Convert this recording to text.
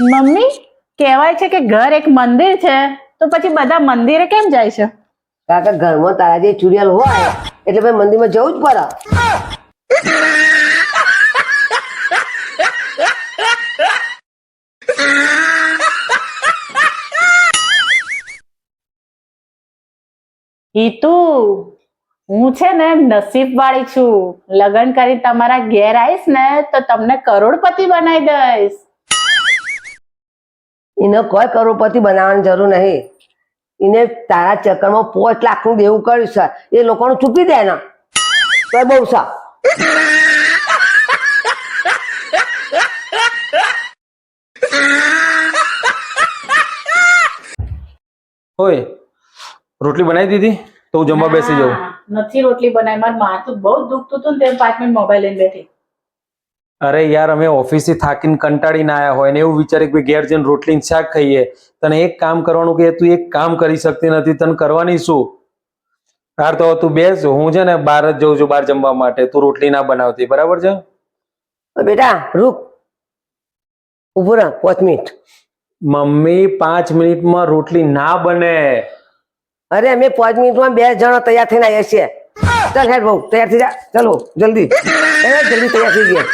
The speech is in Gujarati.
મમ્મી કહેવાય છે કે ઘર એક મંદિર છે, તો પછી બધા મંદિરે કેમ જાય છે? કારણ કે ઘરમાં તારા જે ચુડિયાલ હોય એટલે ભાઈ મંદિરમાં જવું જ પડે. ઈતુ, હું છે ને નસીબ વાળી છું. લગ્ન કરી તમારા ઘેર આવીશ ને તો તમને કરોડપતિ બનાવી દઈશ. એને કોઈ કરોડપતિ બનાવવાની જરૂર નહીં. એને તારા ચક્કરમાં 5 લાખનું દેવું કર્યું છે, એ લોકોને ચૂકી દે ને તો બહુ સા. ઓય, રોટલી બનાવી દીધી તો હું જમવા બેસી જાઉં. નથી રોટલી બનાવી, મારું માથું બહુ દુખતું હતું ને તે 5 મિનિટ મોબાઈલ લઈને બેઠી. અરે યાર, અમે ઓફિસથી થાકીને કંટાળીને આવ્યા હોય ને એવું વિચારે કે ઘેર જઈને રોટલી ને શાક ખાઈએ. તને એક કામ કરવાનું કે તું એક કામ કરી શકતી નથી, તને કરવાની શું? હાર તો તું બેસ, હું છે ને બહાર જ જઉં છું, બહાર જમવા માટે. તું રોટલી ના બનાવતી, બરાબર છે? બેટા રૂક, ઉભો રહે 5 મિનિટ. મમ્મી 5 મિનિટમાં રોટલી ના બને. અરે અમે 5 મિનિટમાં 2 જણા તૈયાર થઈને આવ્યા છીએ. ચાલ હેડ બહુ તૈયાર થઈ જા, ચલો જલ્દી જલ્દી તૈયાર થઈ ગયા.